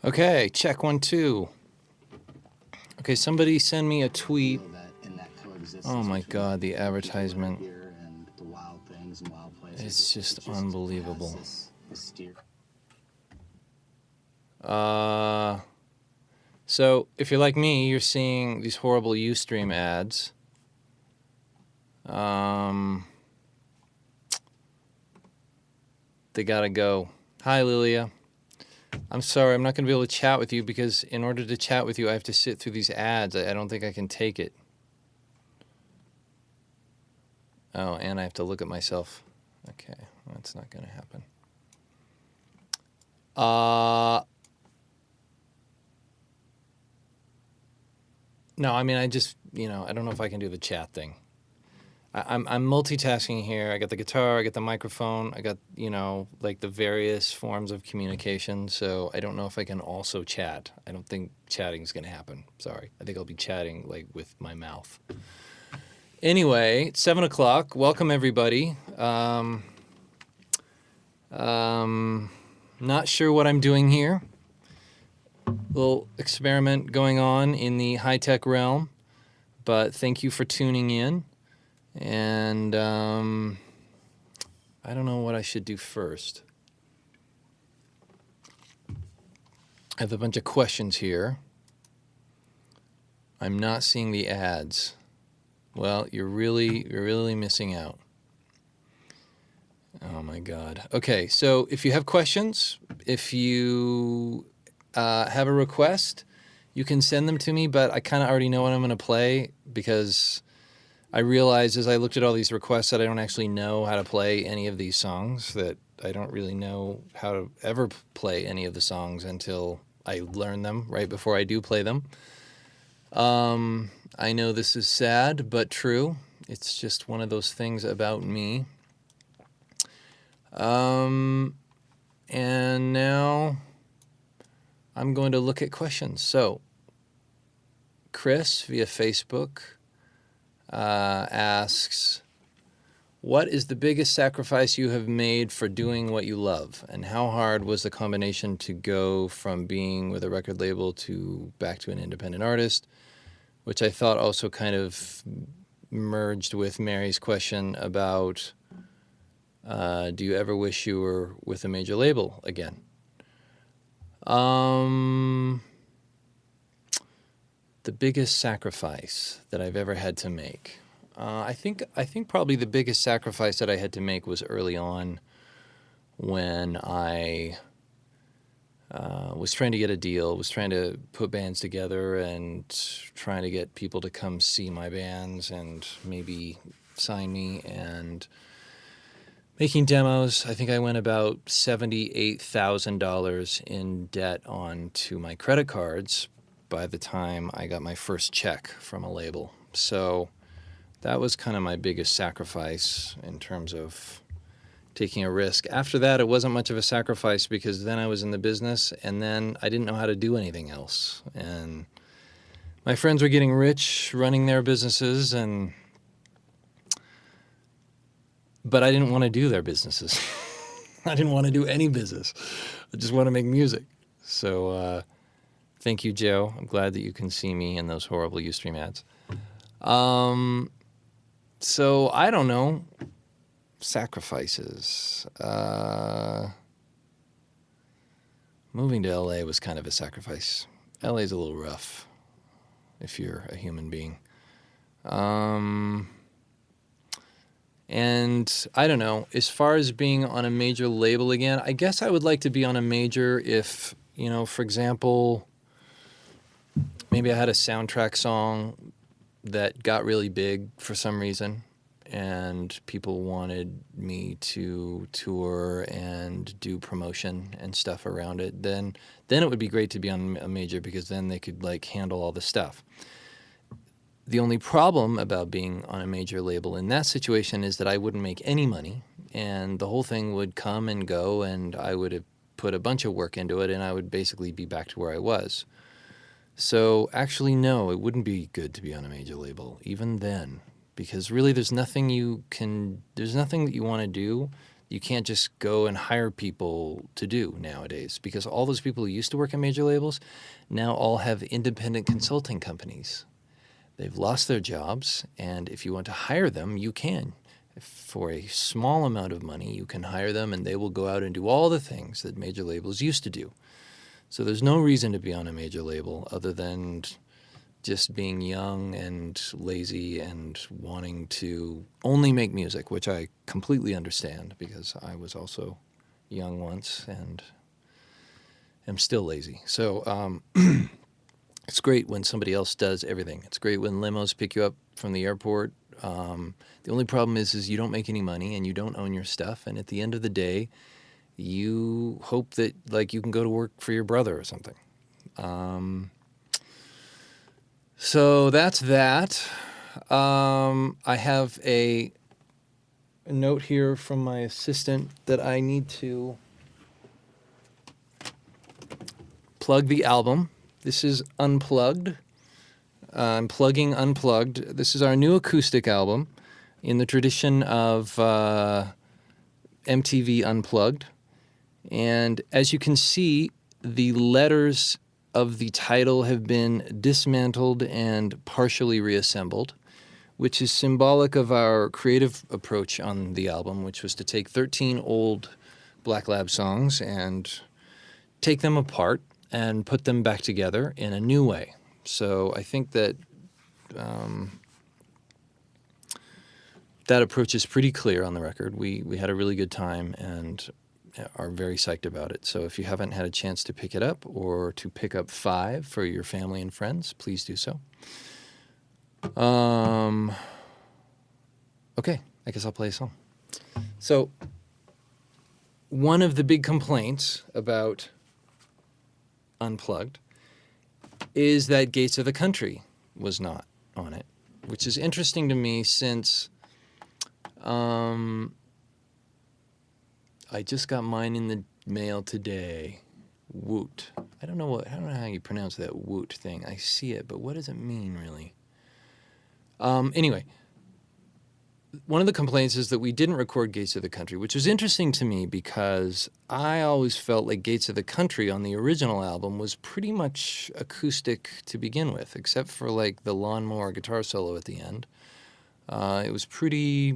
Okay, check 1 2. Okay, somebody send me a tweet. Oh my God, the advertisement. It's just unbelievable. So if you're like me, you're seeing these horrible Ustream ads. They gotta go. Hi, Lilia. I'm sorry, I'm not going to be able to chat with you because in order to chat with you, I have to sit through these ads. I don't think I can take it. Oh, and I have to look at myself. Okay, that's not going to happen. No, I mean, I just, I don't know if I can do the chat thing. I'm multitasking here. I got the guitar, I got the microphone, I got, like the various forms of communication. So I don't know if I can also chat. I don't think chatting's going to happen. Sorry. I think I'll be chatting like with my mouth. Anyway, it's 7 o'clock. Welcome, everybody. Not sure what I'm doing here. Little experiment going on in the high-tech realm, but thank you for tuning in. And I don't know what I should do first. I have a bunch of questions here. I'm not seeing the ads. Well, you're really missing out. Oh my God. Okay, so if you have questions, if you have a request, you can send them to me, but I kind of already know what I'm going to play because I realized as I looked at all these requests that I don't actually know how to play any of these songs, that I don't really know how to ever play any of the songs until I learn them right before I do play them. I know this is sad, but true. It's just one of those things about me. And now I'm going to look at questions. So Chris via Facebook asks, what is the biggest sacrifice you have made for doing what you love? And how hard was the combination to go from being with a record label to back to an independent artist? Which I thought also kind of merged with Mary's question about do you ever wish you were with a major label again? The biggest sacrifice that I've ever had to make. I think probably the biggest sacrifice that I had to make was early on when I was trying to get a deal, was trying to put bands together and trying to get people to come see my bands and maybe sign me and making demos. I think I went about $78,000 in debt onto my credit cards by the time I got my first check from a label. So that was kind of my biggest sacrifice in terms of taking a risk. After that, it wasn't much of a sacrifice because then I was in the business and then I didn't know how to do anything else. And my friends were getting rich running their businesses, but I didn't want to do their businesses. I didn't want to do any business. I just want to make music. So thank you, Joe. I'm glad that you can see me in those horrible Ustream ads. So I don't know. Sacrifices. Moving to LA was kind of a sacrifice. LA's a little rough if you're a human being. And I don't know, as far as being on a major label again, I guess I would like to be on a major if, for example, maybe I had a soundtrack song that got really big for some reason and people wanted me to tour and do promotion and stuff around it, then it would be great to be on a major because then they could like handle all the stuff. The only problem about being on a major label in that situation is that I wouldn't make any money and the whole thing would come and go and I would have put a bunch of work into it and I would basically be back to where I was. So actually, no, it wouldn't be good to be on a major label even then, because really there's nothing that you want to do you can't just go and hire people to do nowadays, because all those people who used to work at major labels now all have independent consulting companies. They've lost their jobs, and if you want to hire them, you can. For a small amount of money, you can hire them, and they will go out and do all the things that major labels used to do. So there's no reason to be on a major label other than just being young and lazy and wanting to only make music, which I completely understand because I was also young once and am still lazy. So it's great when somebody else does everything. It's great when limos pick you up from the airport. The only problem is you don't make any money and you don't own your stuff. And at the end of the day, you hope that like you can go to work for your brother or something. So that's that. I have a note here from my assistant that I need to plug the album. This is Unplugged. I'm plugging Unplugged. This is our new acoustic album in the tradition of MTV Unplugged. And as you can see, the letters of the title have been dismantled and partially reassembled, which is symbolic of our creative approach on the album, which was to take 13 old Black Lab songs and take them apart and put them back together in a new way. So I think that that approach is pretty clear on the record. We had a really good time and are very psyched about it. So if you haven't had a chance to pick it up or to pick up 5 for your family and friends, please do so. Okay, I guess I'll play a song. So one of the big complaints about Unplugged is that Gates of the Country was not on it, which is interesting to me since I just got mine in the mail today. Woot. I don't know how you pronounce that woot thing. I see it, but what does it mean really? Anyway, one of the complaints is that we didn't record Gates of the Country, which was interesting to me because I always felt like Gates of the Country on the original album was pretty much acoustic to begin with, except for like the lawnmower guitar solo at the end. It was pretty,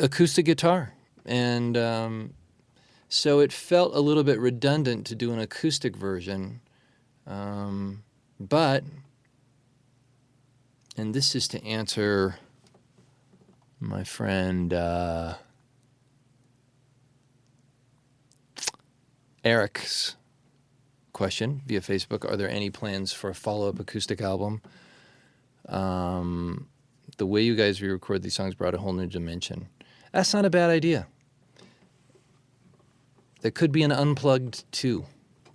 acoustic guitar. And so it felt a little bit redundant to do an acoustic version. But, and this is to answer my friend Eric's question via Facebook, are there any plans for a follow-up acoustic album? The way you guys re-record these songs brought a whole new dimension. That's not a bad idea. There could be an Unplugged too.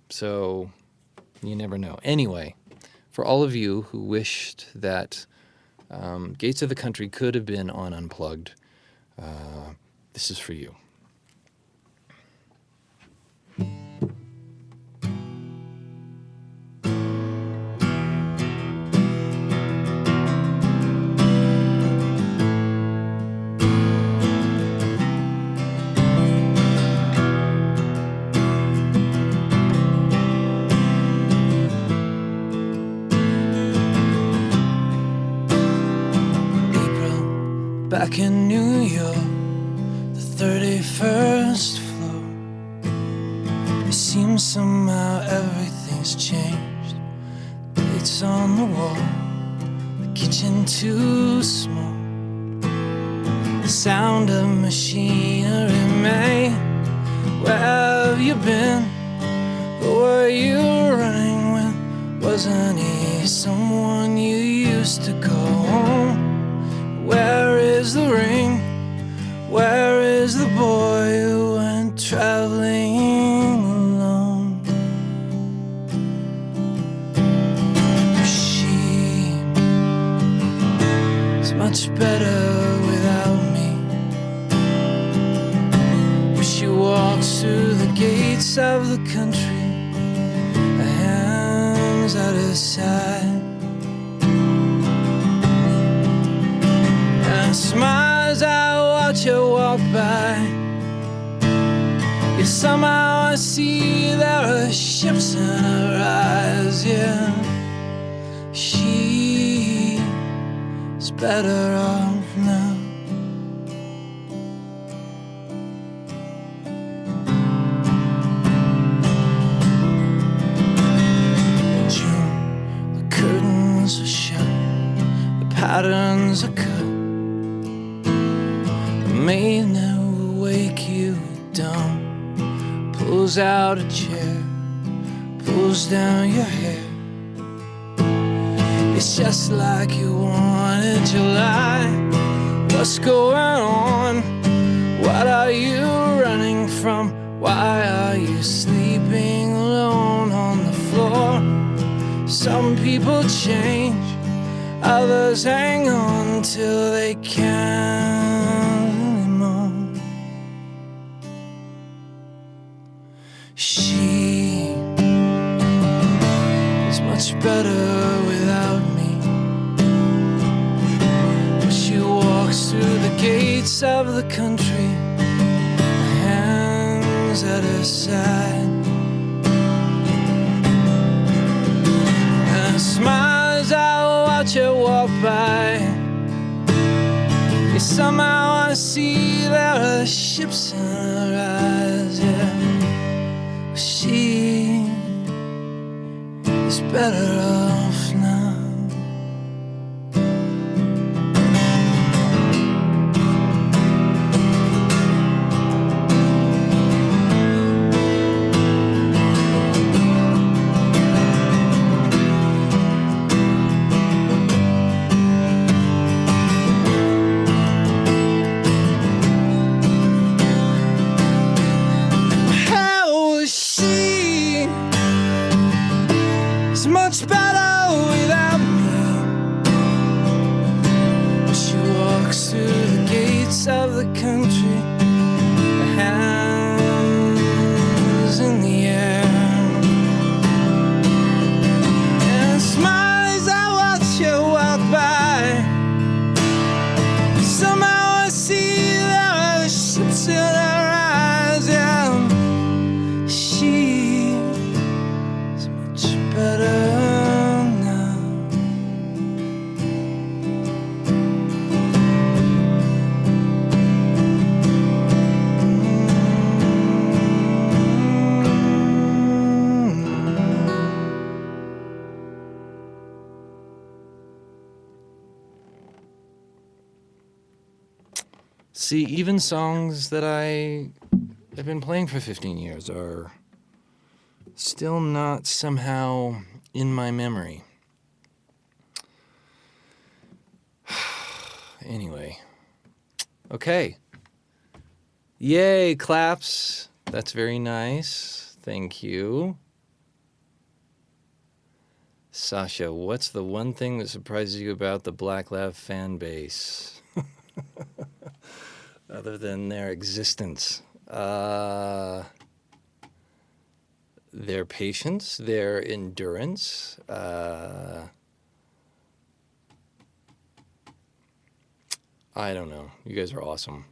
So you never know. Anyway, for all of you who wished that Gates of the Country could have been on Unplugged, this is for you. Back in New York, the 31st floor. It seems somehow everything's changed. Plates on the wall, the kitchen too small. The sound of machinery made. Where have you been? Who were you running with? Wasn't he someone you used to call home? Where is the ring? Where is the boy who went traveling alone? She is much better without me. But she walks through the gates of the country, her hands at her side. Smiles, I watch her by. Yeah, somehow I see there are ships in her eyes. Yeah, she's better off now. Curtains are shut, the patterns are cut. The maid never wake you down. Pulls out a chair, pulls down your hair. It's just like you wanted July. What's going on? What are you running from? Why are you sleeping alone on the floor? Some people change, others hang on till they can't anymore. She is much better without me, but she walks through the gates of the country, her hands at her side. Smile as I watch her walk by. Yeah, somehow I see there are ships in her eyes. Yeah, she is better off now. Much better without me. She walks through the gates of the country, her hands in the air, and smiles as I watch her walk by. Somehow I see there are ships in her eyes. Yeah, she's much better. See, even songs that I have been playing for 15 years are still not somehow in my memory. Anyway. Okay. Yay, claps. That's very nice. Thank you. Sasha, what's the one thing that surprises you about the Black Lab fan base? Other than their existence. Their patience, their endurance. I don't know. You guys are awesome.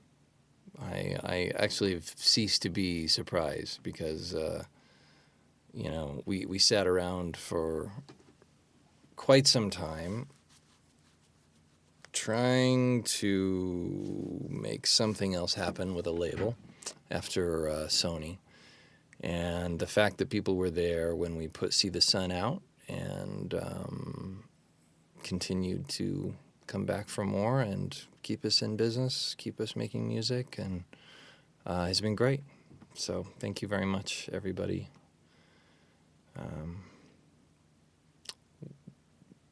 I actually have ceased to be surprised because, you know, we sat around for quite some time trying to make something else happen with a label after Sony. And the fact that people were there when we put See the Sun out and continued to come back for more and keep us in business, keep us making music, and has been great. So thank you very much, everybody.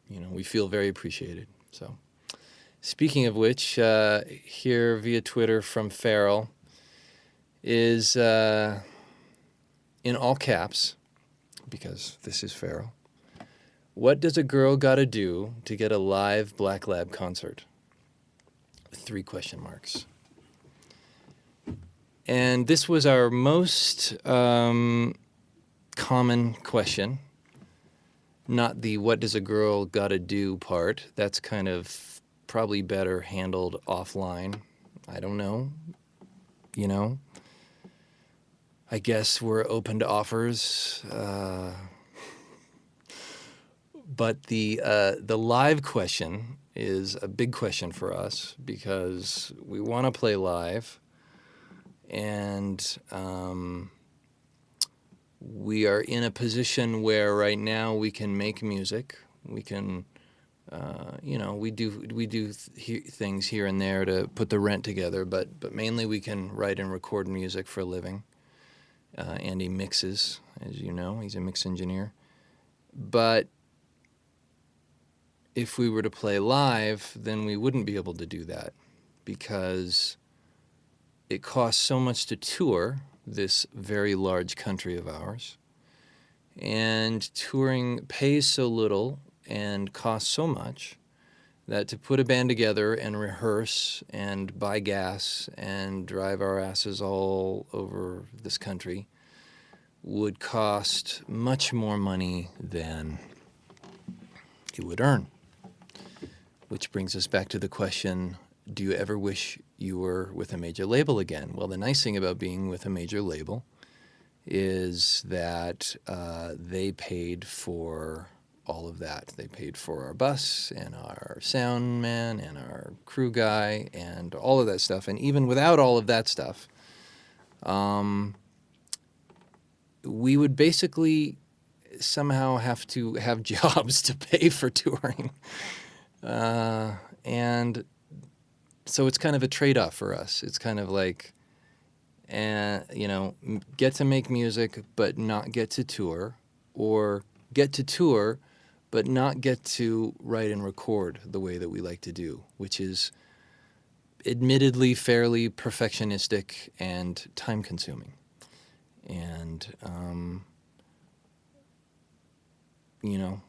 You know, we feel very appreciated. So speaking of which, here via Twitter from Farrell is in all caps, because this is Farrell. What does a girl gotta do to get a live Black Lab concert? 3 question marks. And this was our most common question. Not the what does a girl gotta do part. That's kind of probably better handled offline. I don't know. you know, I guess we're open to offers. But the live question is a big question for us because we want to play live, and we are in a position where right now we can make music. We can, we do things here and there to put the rent together, but mainly we can write and record music for a living. Andy mixes, as you know, he's a mix engineer. But if we were to play live, then we wouldn't be able to do that because it costs so much to tour this very large country of ours. And touring pays so little and costs so much that to put a band together and rehearse and buy gas and drive our asses all over this country would cost much more money than it would earn. Which brings us back to the question, do you ever wish you were with a major label again? Well, the nice thing about being with a major label is that they paid for all of that. They paid for our bus and our sound man and our crew guy and all of that stuff. And even without all of that stuff, we would basically somehow have to have jobs to pay for touring. And so it's kind of a trade-off for us. It's kind of like, get to make music but not get to tour, or get to tour but not get to write and record the way that we like to do, which is admittedly fairly perfectionistic and time-consuming. And,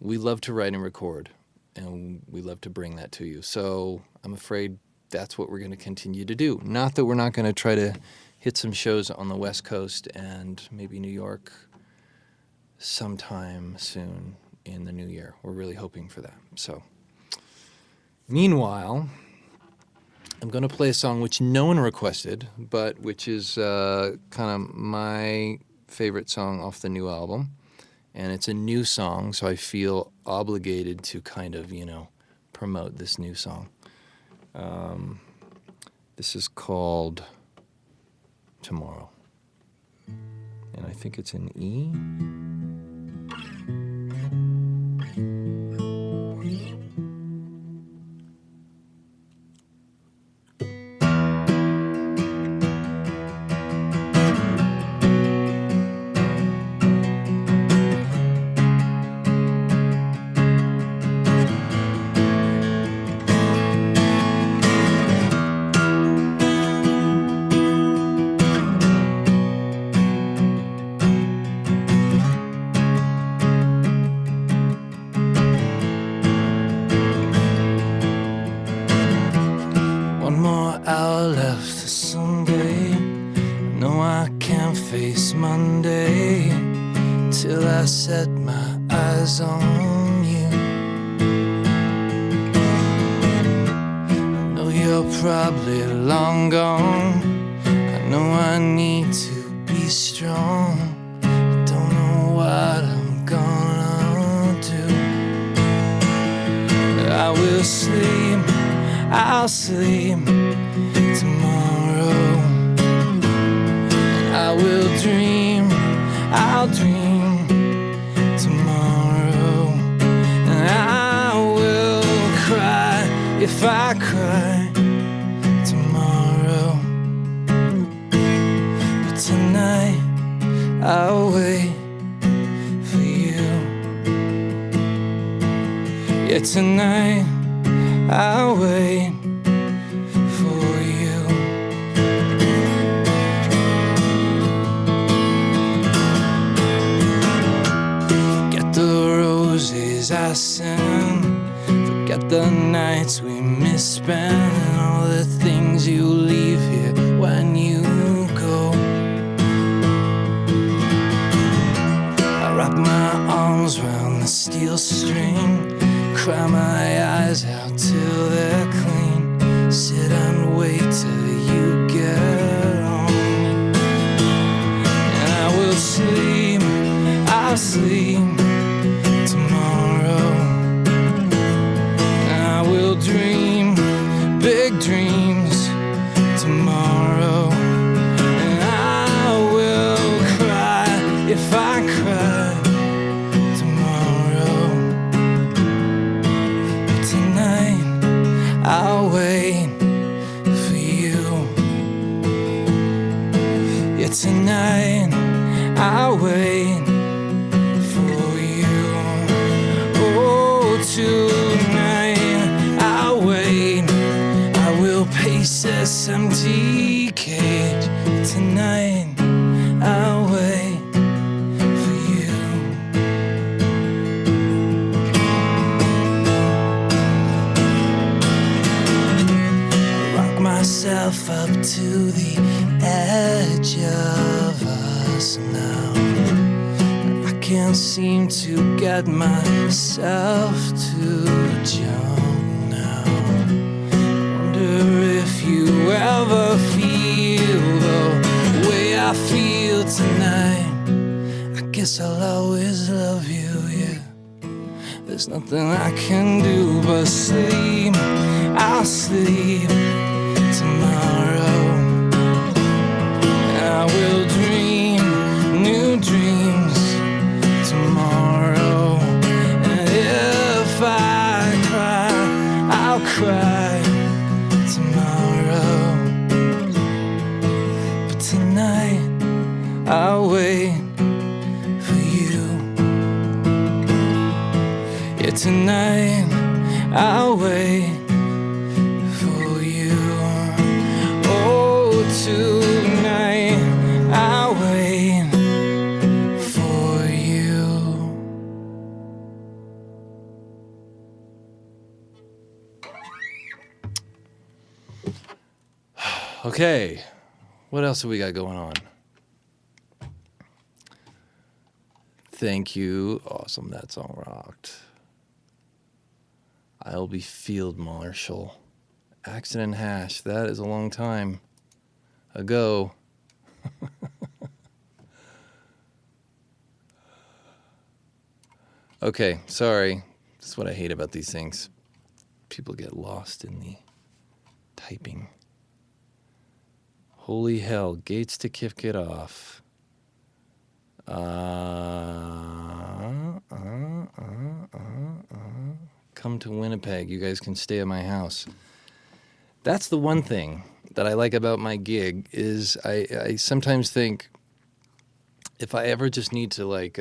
we love to write and record, and we love to bring that to you. So I'm afraid that's what we're going to continue to do. Not that we're not going to try to hit some shows on the West Coast and maybe New York sometime soon in the new year. We're really hoping for that. So, meanwhile, I'm going to play a song which no one requested, but which is kind of my favorite song off the new album. And it's a new song, so I feel obligated to kind of, promote this new song. This is called Tomorrow. And I think it's in E. Set my eyes on you. I know you're probably long gone. I know I need to be strong. I don't know what I'm gonna do. I will sleep, I'll sleep tomorrow. I will dream, I'll dream if I cry tomorrow. But tonight I'll wait for you. Yeah, tonight I'll wait for you. Forget the roses I sent, forget the nights we misspent, and all the things you leave here when you go. I wrap my arms around the steel string, cry my eyes out till they're clean, sit and wait till you get home. I'll sleep tomorrow. I will dream big dreams tomorrow. And I will cry if I cry tomorrow. But tonight I'll wait for you. Yeah, tonight I'll wait for you. Oh, tonight I'll wait. I will pace this empty cage. Tonight I'll wait for you. Rock myself up to the edge of us now. I can't seem to get myself to jump now. Wonder if you ever feel the way I feel tonight. I guess I'll always love you, yeah. There's nothing I can do but sleep. I'll sleep tomorrow. I will dream new dreams tomorrow. And if I cry, I'll cry tomorrow. But tonight I'll wait for you. Yeah, tonight I'll wait for you. Oh, tonight I'll wait for you. Okay, what else have we got going on? Thank you. Awesome, that song rocked. I'll be Field Marshal. Accident Hash, that is a long time ago. Okay, sorry. That's what I hate about these things. People get lost in the typing. Holy hell, Gates to kick it off. Come to Winnipeg. You guys can stay at my house. That's the one thing that I like about my gig is I sometimes think if I ever just need to like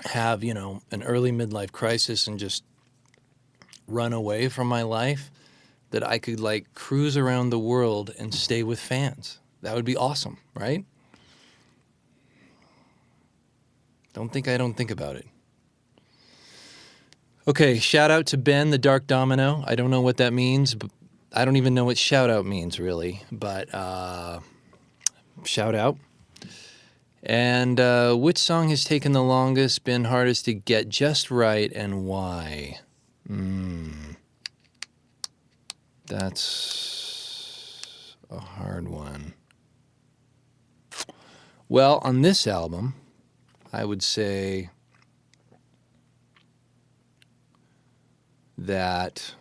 have, you know, an early midlife crisis and just run away from my life, that I could like cruise around the world and stay with fans. That would be awesome, right? Don't think I don't think about it. Okay, shout out to Ben the Dark Domino. I don't know what that means, but I don't even know what shout out means really, but shout out. And which song has taken the longest, been hardest to get just right, and why? That's a hard one. Well, on this album, I would say that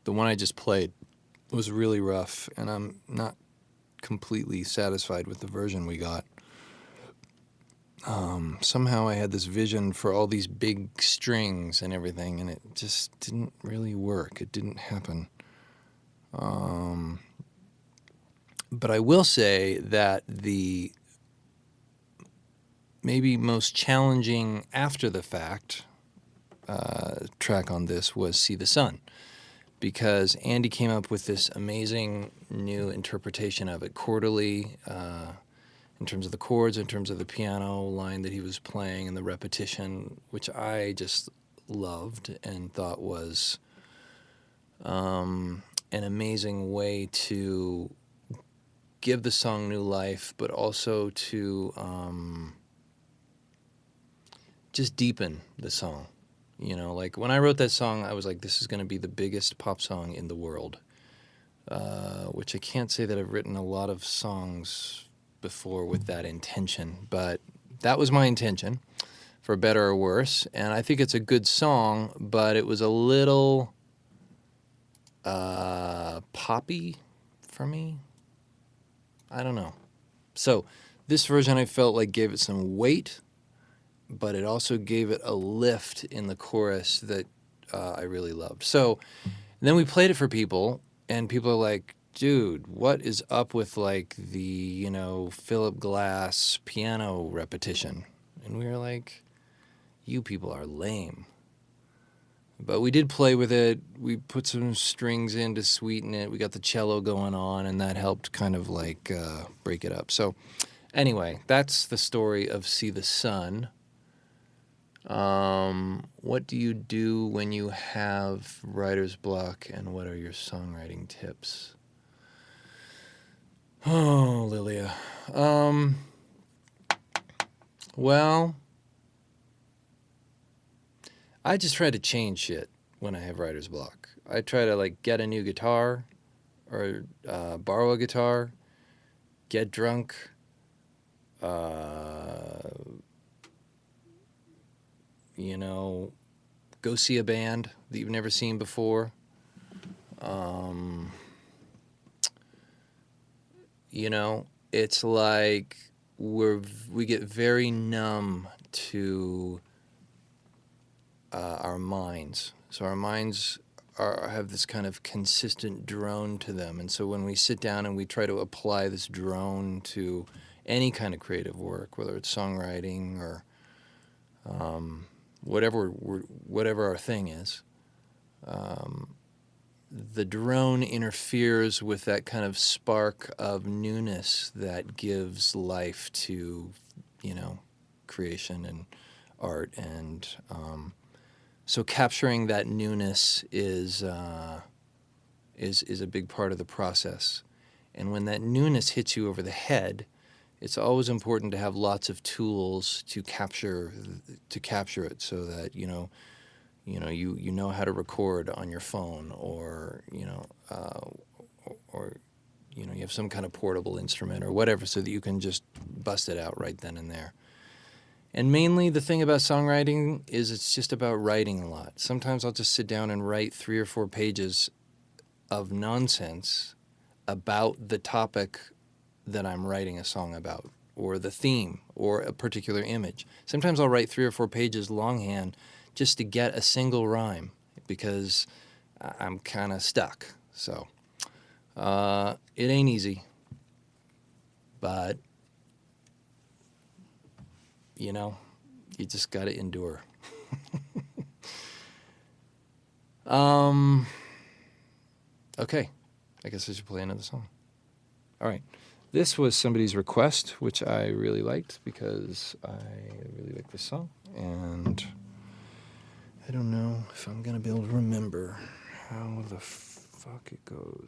the one I just played was really rough, and I'm not completely satisfied with the version we got. Somehow I had this vision for all these big strings and everything, and it just didn't really work. It didn't happen. But I will say that the maybe most challenging after the fact track on this was See the Sun, because Andy came up with this amazing new interpretation of it quarterly, in terms of the chords, in terms of the piano line that he was playing and the repetition, which I just loved and thought was an amazing way to give the song new life, but also to just deepen the song. You know, like when I wrote that song, I was like, this is going to be the biggest pop song in the world. which I can't say that I've written a lot of songs before with that intention, but that was my intention, for better or worse. And I think it's a good song, but it was a little poppy for me. I don't know. So this version I felt like gave it some weight, but it also gave it a lift in the chorus that I really loved. So then we played it for people, and people are like, dude, what is up with like the, Philip Glass piano repetition? And we were like, you people are lame. But we did play with it. We put some strings in to sweeten it. We got the cello going on, and that helped kind of like break it up. So anyway, that's the story of See the Sun. What do you do when you have writer's block, and what are your songwriting tips? Oh, Lilia. Well, I just try to change shit when I have writer's block. I try to like get a new guitar or borrow a guitar, get drunk, go see a band that you've never seen before. It's like we get very numb to our minds. So our minds have this kind of consistent drone to them. And so when we sit down and we try to apply this drone to any kind of creative work, whether it's songwriting or whatever our thing is, the drone interferes with that kind of spark of newness that gives life to, creation and art. And so capturing that newness is a big part of the process. And when that newness hits you over the head, it's always important to have lots of tools to capture it, so that you know how to record on your phone, or you have some kind of portable instrument or whatever, so that you can just bust it out right then and there. And mainly the thing about songwriting is it's just about writing a lot. Sometimes I'll just sit down and write 3 or 4 pages of nonsense about the topic that I'm writing a song about, or the theme, or a particular image. Sometimes I'll write 3 or 4 pages longhand just to get a single rhyme, because I'm kind of stuck. So it ain't easy, but you just got to endure. Okay, I guess I should play another song. All right. This was somebody's request, which I really liked, because I really like this song. And I don't know if I'm going to be able to remember how the fuck it goes.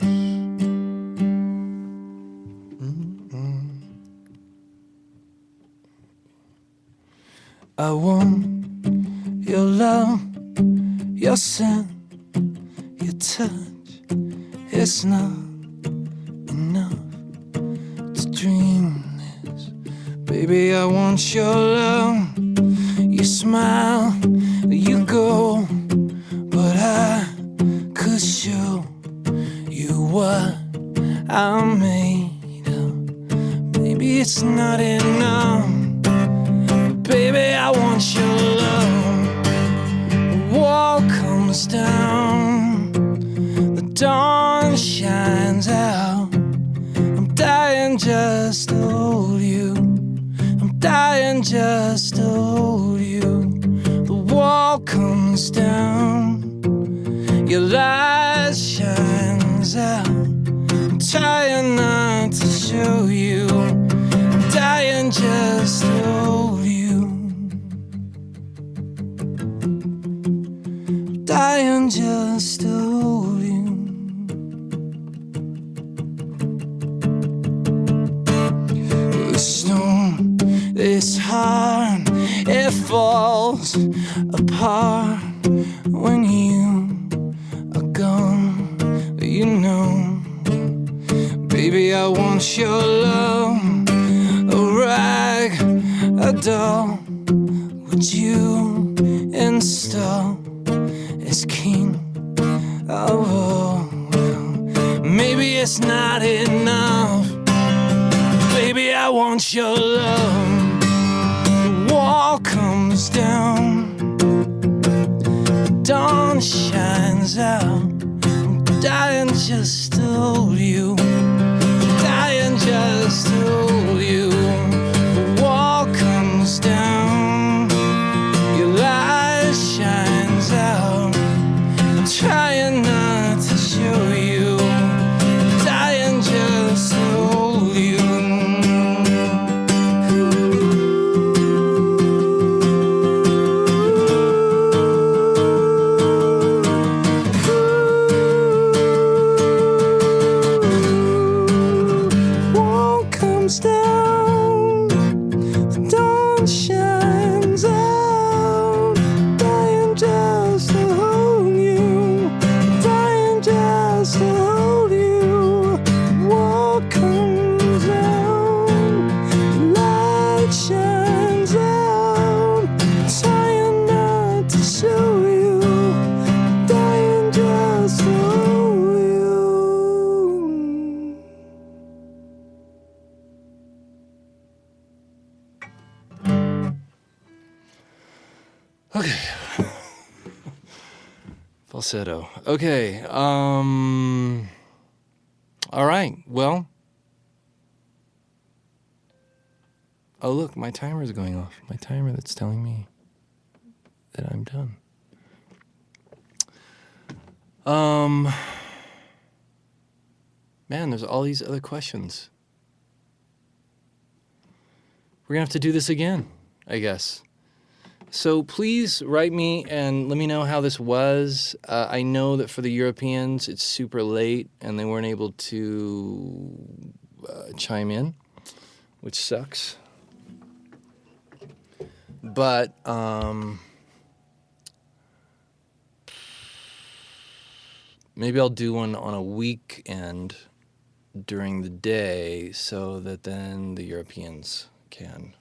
I want your love, your scent, your touch. It's not enough to dream this. Baby, I want your love. You smile, you go, but I could show you what I'm made of. Maybe it's not enough. Baby, I want your love. The wall comes down, the dawn shines out. I'm dying just to hold you. I'm dying just to hold you. The wall comes down, your light shines out. I'm trying not to show you. I'm dying just to hold you. Dying just to hold you. The storm is hard, it falls apart when you are gone. You know Baby, I want your love, a rag, a doll. Would you install as king of all? Well, maybe it's not enough. Baby, I want your love. The wall comes down, the dawn shines out. I'm dying just to hold you, dying just to hold you. The wall comes down, your light shines out. I'm trying not to show you, dying just to hold you. Down, the dawn shines out. Dying just to hold you, dying just to hold you. Wall comes down, the light shines out. Trying not to show you, dying just to hold you. Okay. Falsetto. Okay. All right. Well. Oh, look, my timer is going off. My timer that's telling me that I'm done. Man, there's all these other questions. We're gonna have to do this again, I guess. So please write me and let me know how this was. I know that for the Europeans, it's super late and they weren't able to chime in, which sucks. But maybe I'll do one on a weekend during the day so that then the Europeans can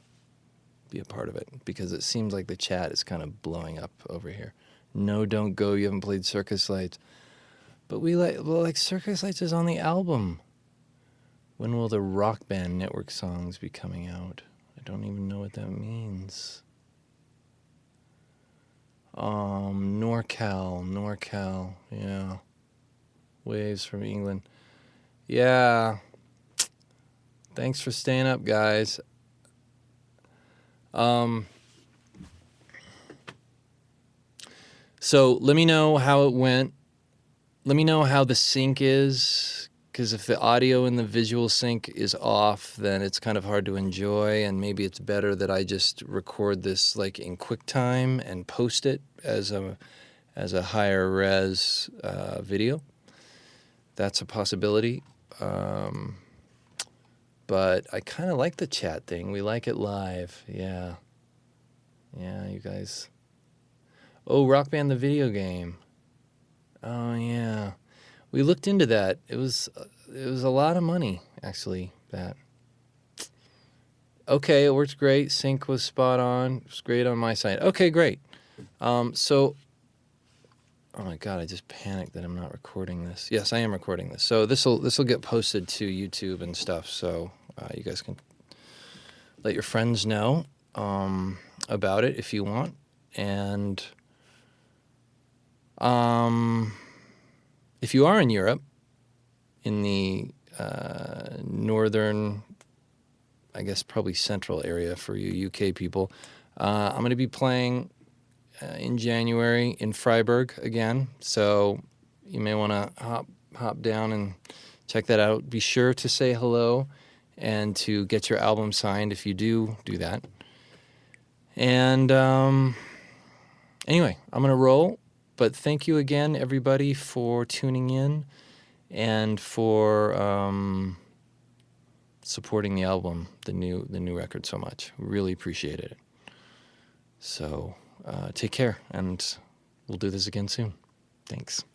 be a part of it, because it seems like the chat is kind of blowing up over here. No, don't go. You haven't played Circus Lights. But like Circus Lights is on the album. When will the Rock Band Network songs be coming out? I don't even know what that means. NorCal, yeah. Waves from England. Yeah. Thanks for staying up, guys. So let me know how it went. Let me know how the sync is, because if the audio and the visual sync is off, then it's kind of hard to enjoy, and maybe it's better that I just record this like in QuickTime and post it as a higher res video. That's a possibility. But I kind of like the chat thing. We like it live. Yeah. Yeah, you guys. Oh, Rock Band the video game. Oh, yeah. We looked into that. It was a lot of money, actually, that. Okay, it worked great. Sync was spot on. It was great on my side. Okay, great. So, oh my God, I just panicked that I'm not recording this. Yes, I am recording this. So this'll get posted to YouTube and stuff. So you guys can let your friends know about it if you want. And if you are in Europe, in the northern, I guess probably central area for you UK people, I'm going to be playing in January in Freiburg again. So you may want to hop down and check that out. Be sure to say hello and to get your album signed if you do that. And anyway, I'm going to roll. But thank you again, everybody, for tuning in and for supporting the album, the new record so much. Really appreciated it. So take care, and we'll do this again soon. Thanks.